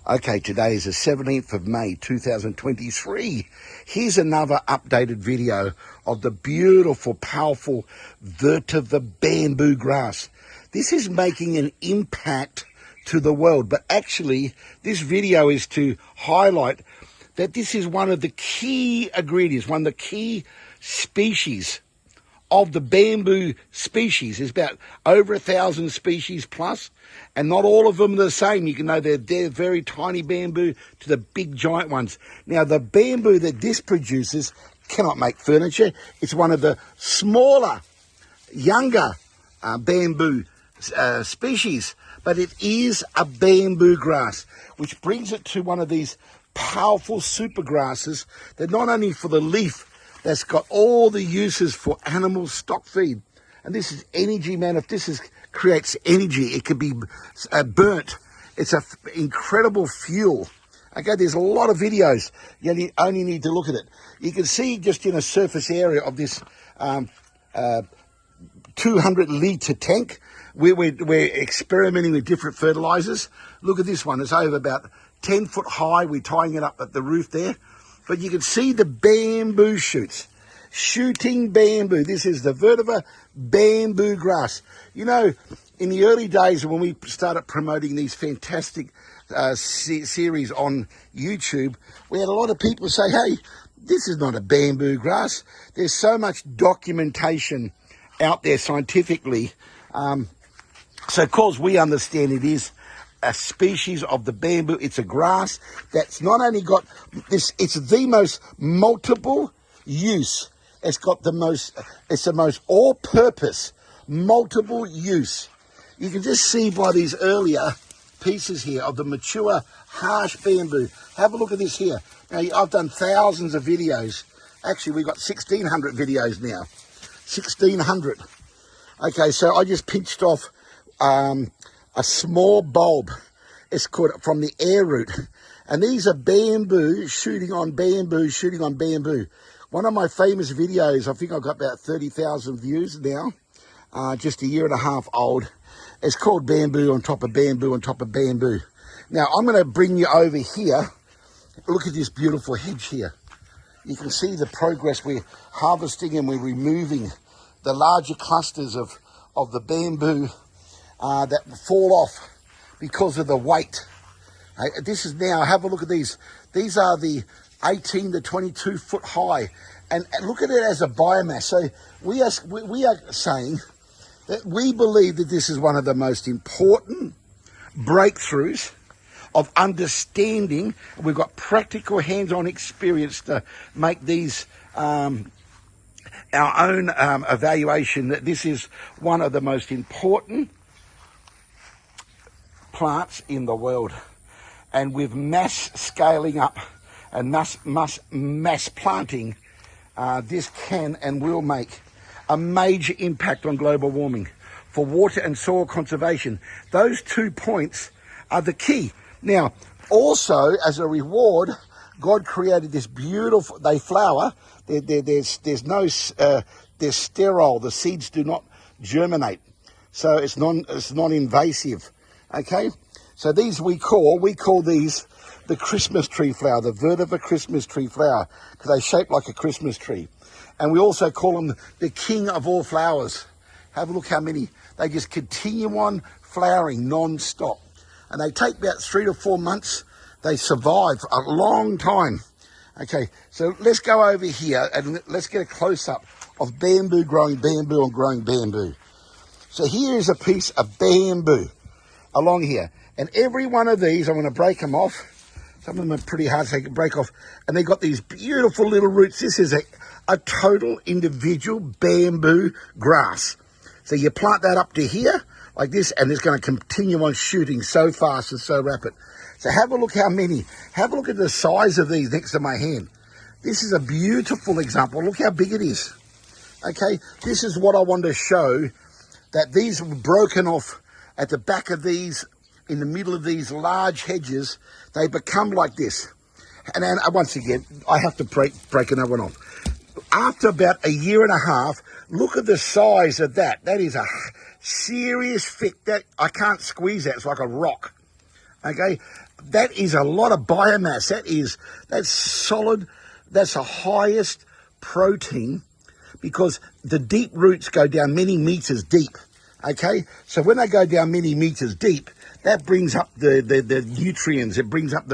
Okay, today is the 17th of May 2023. Here's another updated video of the beautiful, powerful vetiver bamboo grass. This is making an impact to the world, but actually this video is to highlight that this is one of the key ingredients, one of the key species of the bamboo species. There's about over 1,000 species plus, and not all of them are the same. You can know they're very tiny bamboo to the big giant ones. Now, the bamboo that this produces cannot make furniture. It's one of the smaller, younger bamboo species, but it is a bamboo grass, which brings it to one of these powerful super grasses that not only for the leaf, that's got all the uses for animal stock feed. And this is energy, man. If this creates energy, it could be burnt. It's an incredible fuel. Okay, there's a lot of videos. You only need to look at it. You can see just in a surface area of this 200-litre tank, we're experimenting with different fertilizers. Look at this one. It's over about 10 foot high. We're tying it up at the roof there. But you can see the bamboo shoots, shooting bamboo. This is the vetiver bamboo grass. You know, in the early days when we started promoting these fantastic series on YouTube, we had a lot of people say, hey, this is not a bamboo grass. There's so much documentation out there scientifically. So of course we understand it is a species of the bamboo. It's a grass that's not only got this, it's the most multiple use. It's got the most, it's the most all-purpose, multiple use. You can just see by these earlier pieces here of the mature, harsh bamboo. Have a look at this here. Now, I've done thousands of videos. Actually, we've got 1,600 videos now. 1,600. Okay, so I just pinched off a small bulb. It's called from the air root. And these are bamboo shooting on bamboo, shooting on bamboo. One of my famous videos, I think I've got about 30,000 views now, just a year and a half old. It's called Bamboo on Top of Bamboo on Top of Bamboo. Now, I'm going to bring you over here. Look at this beautiful hedge here. You can see the progress. We're harvesting and we're removing the larger clusters of the bamboo that fall off because of the weight. This is now, have a look at these. These are the 18 to 22 foot high. And look at it as a biomass. So we are saying that we believe that this is one of the most important breakthroughs of understanding. We've got practical hands-on experience to make these our own evaluation that this is one of the most important plants in the world. And with mass scaling up and mass planting, this can and will make a major impact on global warming for water and soil conservation. Those 2 points are the key. Now, also as a reward, God created this beautiful, they flower, there's no, they're sterile, the seeds do not germinate. So it's non-invasive. Okay, so these we call these the Christmas tree flower, the vetiver Christmas tree flower, because they shape like a Christmas tree. And we also call them the king of all flowers. Have a look how many. They just continue on flowering non-stop. And they take about 3 to 4 months. They survive a long time. Okay, so let's go over here and let's get a close-up of bamboo growing bamboo and growing bamboo. So here is a piece of bamboo along here, and every one of these, I'm going to break them off. Some of them are pretty hard to break off, and they've got these beautiful little roots. This is a total individual bamboo grass. So you plant that up to here like this, and it's going to continue on shooting so fast and so rapid. So have a look how many. Have a look at the size of these next to my hand. This is a beautiful example. Look how big it is. Okay, this is what I want to show, that these were broken off at the back of these, in the middle of these large hedges. They become like this. And then once again, I have to break another one off. After about a year and a half, look at the size of that. That is a serious fit. That I can't squeeze that. It's like a rock. Okay, that is a lot of biomass. That's solid. That's the highest protein, because the deep roots go down many meters deep. Okay, so when they go down many meters deep, that brings up the nutrients. It brings up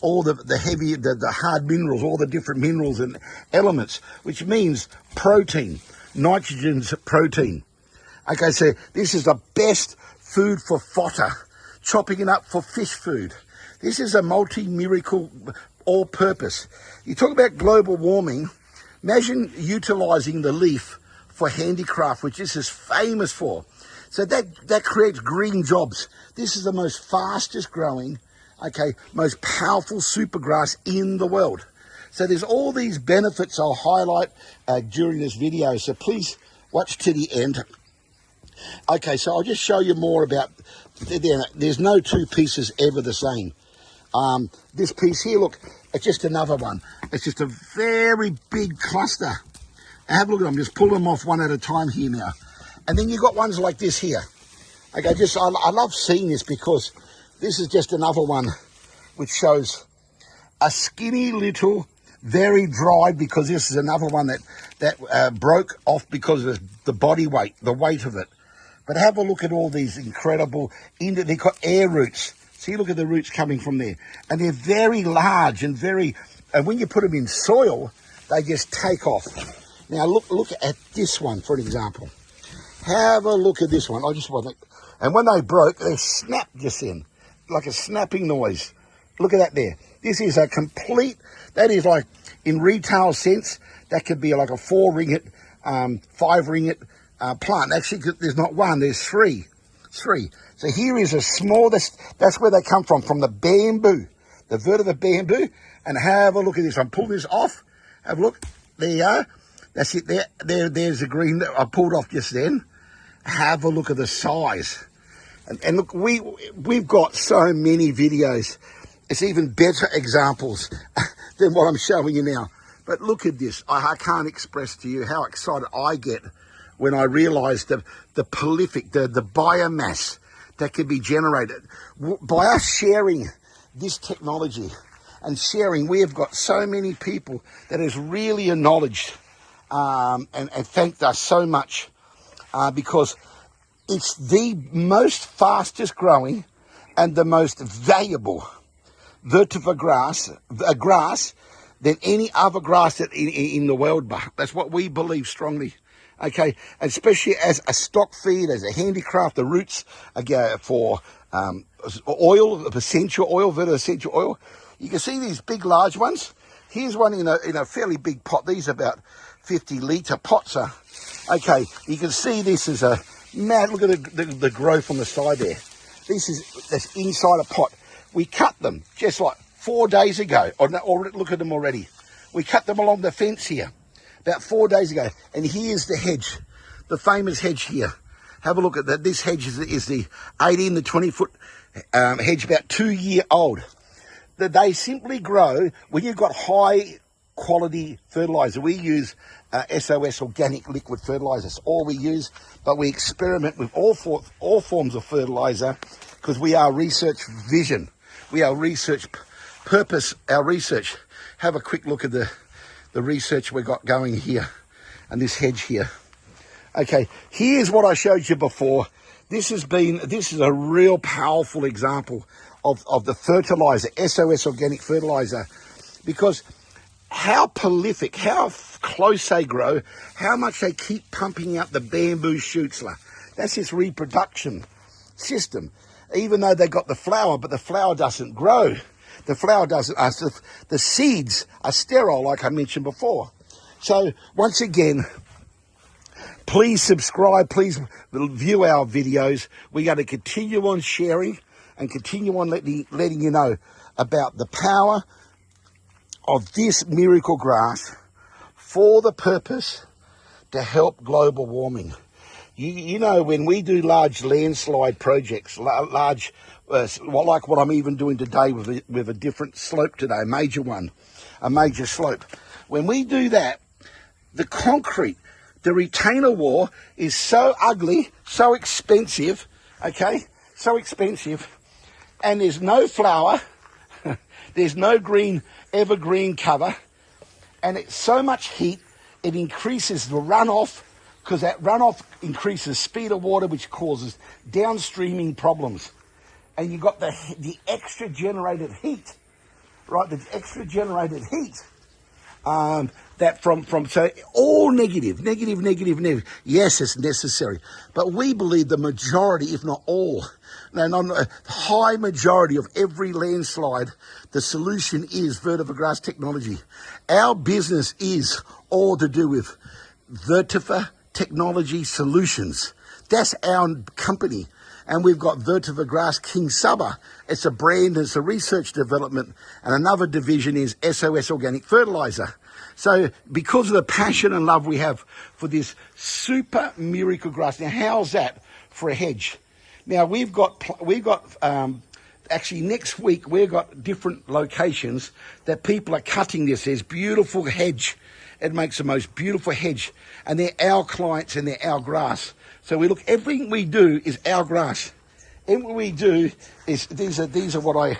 all the heavy, the hard minerals, all the different minerals and elements, which means protein. Nitrogen's protein. Okay, so this is the best food for fodder, chopping it up for fish food. This is a multi-miracle, all-purpose. You talk about global warming. Imagine utilising the leaf for handicraft, which this is famous for. So that creates green jobs. This is the most fastest growing, okay, most powerful supergrass in the world. So there's all these benefits I'll highlight during this video. So please watch to the end. Okay, so I'll just show you more about, there's no two pieces ever the same. This piece here, look, it's just another one. It's just a very big cluster. Have a look at them, just pull them off one at a time here now. And then you've got ones like this here. Okay, I love seeing this, because this is just another one which shows a skinny little, very dry, because this is another one that broke off because of the body weight, the weight of it. But have a look at all these incredible, they've got air roots. See, look at the roots coming from there. And they're very large and and when you put them in soil, they just take off. Now look at this one, for an example. Have a look at this one. And when they broke, they snapped just then, like a snapping noise. Look at that there. This is a complete, that is like, in retail sense, that could be like a 4 ringgit, 5 ringgit plant. Actually, there's not one, there's three. So here is a small, that's where they come from the bamboo, the vetiver bamboo. And have a look at this. I'm pulling this off. Have a look. There you are. That's it there. There's the green that I pulled off just then. Have a look at the size. And look, we've got so many videos. It's even better examples than what I'm showing you now. But look at this. I can't express to you how excited I get when I realise the prolific, the biomass that can be generated. By us sharing this technology and sharing, we have got so many people that has really acknowledged and thanked us so much, because it's the most fastest growing and the most valuable vetiver grass than any other grass in the world. That's what we believe strongly. Okay, and especially as a stock feed, as a handicraft, the roots for oil, essential oil, vetiver essential oil. You can see these big, large ones. Here's one in a fairly big pot. These are about 50-litre pots. Okay, you can see this is a mad. Look at the growth on the side there. That's inside a pot. We cut them just like 4 days ago. Or look at them already. We cut them along the fence here about 4 days ago. And here's the hedge, the famous hedge here. Have a look at that. This hedge is the 18 to 20 foot hedge, about 2 year old. They simply grow when you've got high quality fertilizer. We use SOS organic liquid fertilizer. That's all we use, but we experiment with all forms of fertilizer, because we are research vision. We are research purpose, our research. Have a quick look at the research we got going here and this hedge here. Okay, here's what I showed you before. This is a real powerful example of the fertilizer, SOS organic fertilizer, because how prolific, how close they grow, how much they keep pumping out the bamboo shoots. That's its reproduction system. Even though they got the flower, but the flower doesn't grow. The flower doesn't, the seeds are sterile, like I mentioned before. So once again, please subscribe, please view our videos. We're going to continue on sharing and continue on letting you know about the power of this miracle grass for the purpose to help global warming. You know, when we do large landslide projects, like what I'm even doing today with a different slope today, a major slope. When we do that, the concrete, the retainer wall is so ugly, so expensive, okay, so expensive. and there's no flower, there's no green, evergreen cover, and it's so much heat, it increases the runoff, because that runoff increases speed of water, which causes downstreaming problems. And you've got the extra generated heat, right? The extra generated heat, that so all negative. Yes, it's necessary. But we believe the majority, if not all, the high majority of every landslide, the solution is vetiver grass technology. Our business is all to do with vetiver technology solutions. That's our company. And we've got Vetiver Grass King SABAH. It's a brand, it's a research development, and another division is SOS Organic Fertilizer. So because of the passion and love we have for this super miracle grass, now how's that for a hedge? Now we've got actually next week we've got different locations that people are cutting this. There's beautiful hedge. It makes the most beautiful hedge, and they're our clients and they're our grass. So we look, everything we do is our grass. Everything we do is, these are what I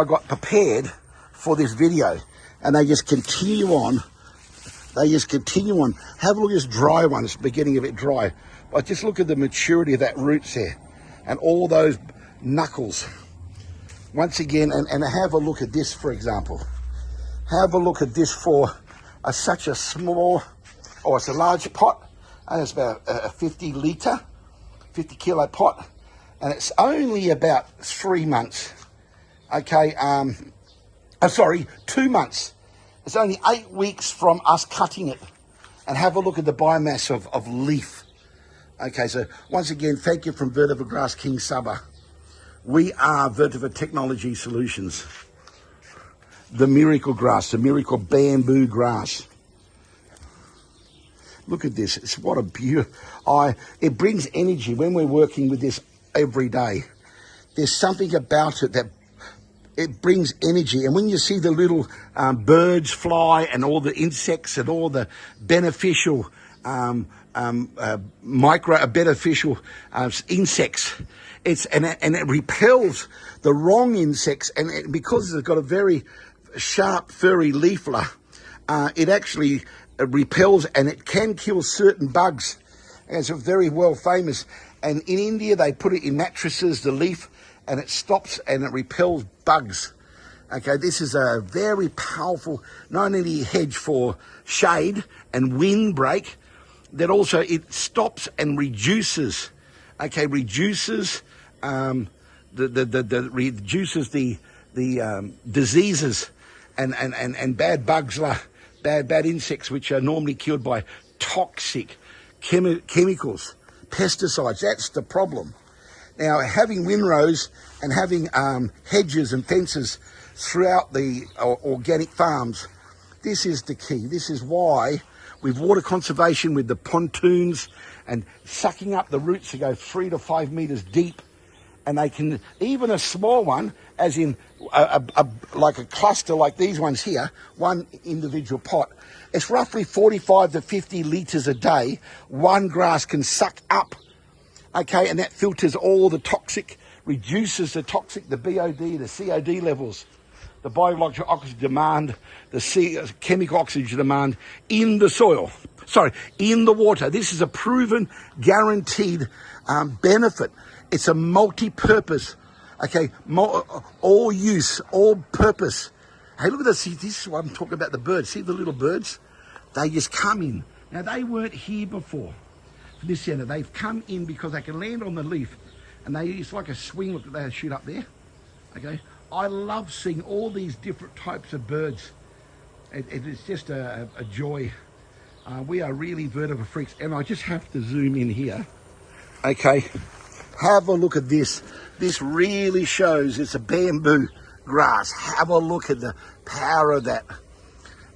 got prepared for this video. And they just continue on. They just continue on. Have a look at this dry one. It's beginning a bit dry. But just look at the maturity of that roots there. And all those knuckles. Once again, and have a look at this, for example. Have a look at this for such a small, or it's a large pot. And it's about a 50 kilo pot, and it's only about 3 months. Okay, sorry, 2 months. It's only 8 weeks from us cutting it. And have a look at the biomass of leaf. Okay, so once again, thank you from Vetiver Grass King SABAH. We are Vetiver Technology Solutions. The miracle grass, the miracle bamboo grass. Look at this. It's what a beauty. It brings energy when we're working with this every day. There's something about it that it brings energy. And when you see the little birds fly and all the insects and all the beneficial beneficial insects, it repels the wrong insects. And because it's got a very sharp, furry leaflet, it actually repels, and it can kill certain bugs. And it's very well famous. And in India, they put it in mattresses, the leaf, and it stops and it repels bugs. Okay, this is a very powerful, not only hedge for shade and windbreak, that also it stops and reduces. Okay, reduces reduces the diseases and bad bugs like bad insects, which are normally killed by toxic chemicals, pesticides. That's the problem. Now, having windrows and having hedges and fences throughout the organic farms, this is the key. This is why with water conservation, with the pontoons and sucking up the roots to go 3 to 5 meters deep, and they can, even a small one, as in like a cluster like these ones here, one individual pot, it's roughly 45 to 50 litres a day one grass can suck up. Okay, and that filters all the toxic, reduces the toxic, the BOD, the COD levels, the biological oxygen demand, the chemical oxygen demand in the soil. Sorry, in the water. This is a proven, guaranteed benefit. It's a multi-purpose, okay, all use, all purpose. Hey, look at this. See, this is what I'm talking about, the birds. See the little birds? They just come in. Now, they weren't here before. This center, they've come in because they can land on the leaf, and it's like a swing. Look, they shoot up there. Okay, I love seeing all these different types of birds. It's just a joy. We are really vetiver freaks, and I just have to zoom in here. Okay, have a look at this. This really shows it's a bamboo grass. Have a look at the power of that.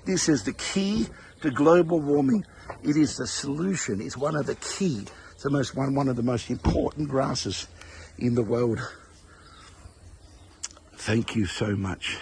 This is the key to global warming. It is the solution. It's one of the key. It's one of the most important grasses in the world. Thank you so much.